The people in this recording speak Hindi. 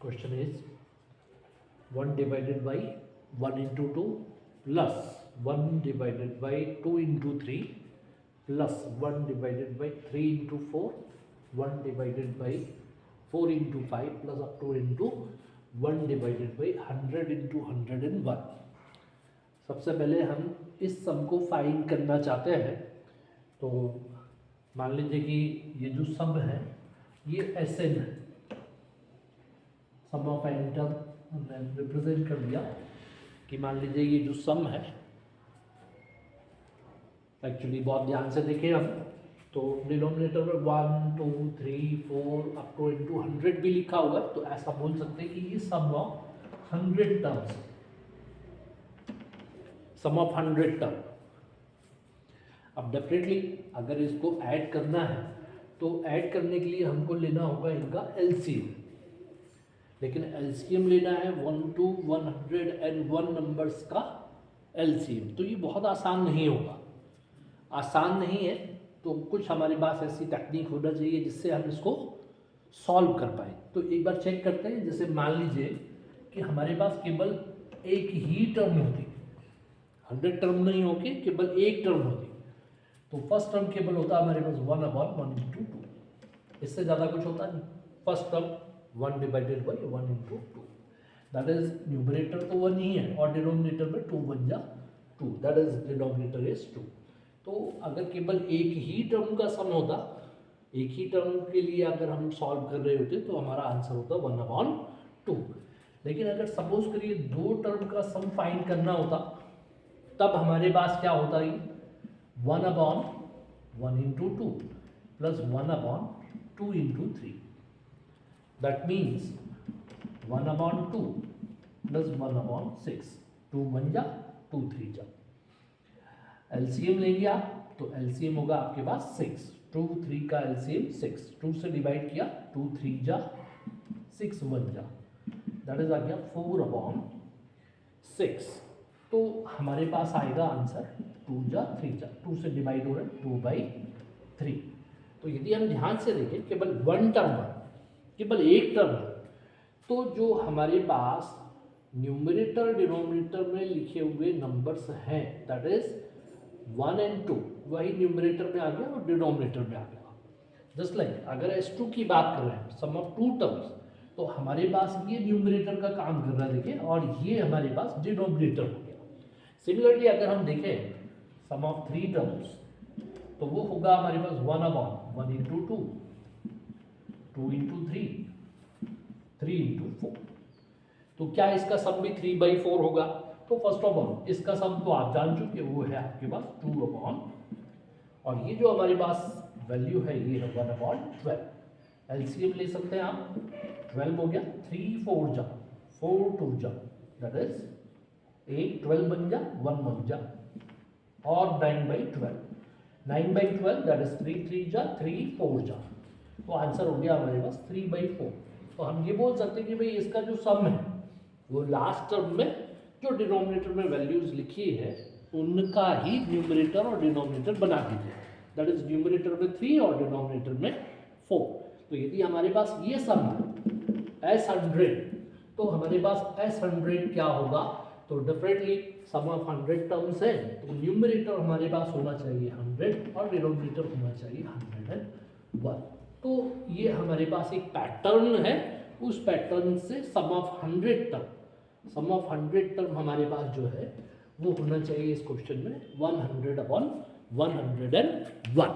Question is 1 divided by 1 into 2 plus 1 divided by 2 into 3 plus 1 divided by 3 into 4, 1 divided by 4 into 5 plus up to into 1 divided by 100 into 101. सबसे पहले हम इस सम को फाइंड करना चाहते हैं। तो मान लीजिए कि ये जो सम है ये Sn है, सम ऑफ एन टर्म हमने रिप्रेजेंट कर दिया कि मान लीजिए ये जो सम है, एक्चुअली बहुत ध्यान से देखें हम तो डिनोमिनेटर में 1 2 3 4 अप टू इंटू 100 भी लिखा हुआ है, तो ऐसा बोल सकते हैं कि ये sum of 100 terms, sum of 100 term. अब डेफिनेटली अगर इसको ऐड करना है तो ऐड करने के लिए हमको लेना होगा इनका एलसीएम, लेकिन एलसीएम लेना है 1 to 101 नंबर्स का एलसीएम, तो ये बहुत आसान नहीं होगा। आसान नहीं है तो कुछ हमारे पास ऐसी टेक्निक होना चाहिए जिससे हम इसको सॉल्व कर पाए। तो एक बार चेक करते हैं। जैसे मान लीजिए कि हमारे पास केवल एक ही टर्म होती, 100 टर्म नहीं होके केवल एक टर्म होती, तो फर्स्ट टर्म केवल होता हमारे पास 1/1 into 2, इससे ज़्यादा कुछ होता नहीं। First term 1 divided by 1 into 2, that is numerator तो 1 ही है और डिनोमिनेटर में 2 1 जा 2, दैट इज डिनोमिनेटर इज 2। तो अगर केवल एक ही टर्म का सम होता, एक ही टर्म के लिए अगर हम सॉल्व कर रहे होते तो हमारा आंसर होता 1/2। लेकिन अगर सपोज करिए दो टर्म का सम फाइंड करना होता, तब हमारे पास क्या होता है 1/1 into 2 plus 1/2 into 3, that means 1/2 plus 1/6, 2 1 जा 2 3 जा। एलसीएम लेंगे आप तो एलसीएम होगा आपके पास 6, 2 3 का एलसीएम 6, 2 से डिवाइड किया 2 3 जा 6 1 जा, दैट इज आ गया 4/6। तो हमारे पास आएगा आंसर 2 जा 3 जा, 2 से डिवाइड हो रहा है 2/3। तो यदि हम ध्यान से देखें केवल वन टर्म है, केवल एक टर्म है, तो जो हमारे पास न्यूमरेटर डिनोमिनेटर में लिखे हुए नंबर्स हैं दैट इज 1 and 2, वही न्यूमरेटर में आ गया और डिनोमिनेटर में आ गया। जस्ट लाइक अगर S2 की बात कर रहे हैं, सम ऑफ 2 टर्म्स, तो हमारे पास ये न्यूमरेटर का काम कर रहा है देखिए, और ये हमारे पास डिनोमिनेटर हो गया। सिमिलरली अगर हम देखें सम ऑफ 3 टर्म्स, तो वो होगा हमारे पास 1/1 into 2, 2 into 3, 3 into 4। तो क्या इसका सम भी 3/4 होगा? तो फर्स्ट ऑफ ऑल इसका सम तो आप जान चुके, वो है आपके पास 2/, और ये जो हमारे पास वैल्यू है ये है 1/12। एलसीएम ले सकते हैं आप, 12 हो गया, 3 4 जा 4 2 जा, दैट इज 8 12 बन जा 1 1 जा, और 9/12, 9/12 दैट इज 3 3 जा 3 4 जा। तो आंसर हो गया हमारे पास 3/4। तो हम ये बोल सकते हैं कि भाई इसका जो सम है वो लास्ट टर्म में जो डिनोमिनेटर में वैल्यूज लिखी है उनका ही न्यूमरेटर और डिनोमिनेटर बना दीजिए, दैट इज न्यूमरेटर में 3 और डिनोमिनेटर में 4। तो यदि हमारे पास ये सम है S100, तो हमारे पास S100 क्या होगा? तो डेफिनेटली सम ऑफ 100 टर्म्स है, तो न्यूमरेटर हमारे पास होना चाहिए 100 और डिनोमिनेटर होना चाहिए 101। तो ये हमारे पास एक पैटर्न है, उस पैटर्न से sum of 100 term, sum of 100 term हमारे पास जो है वो होना चाहिए इस क्वेश्चन में 100/101।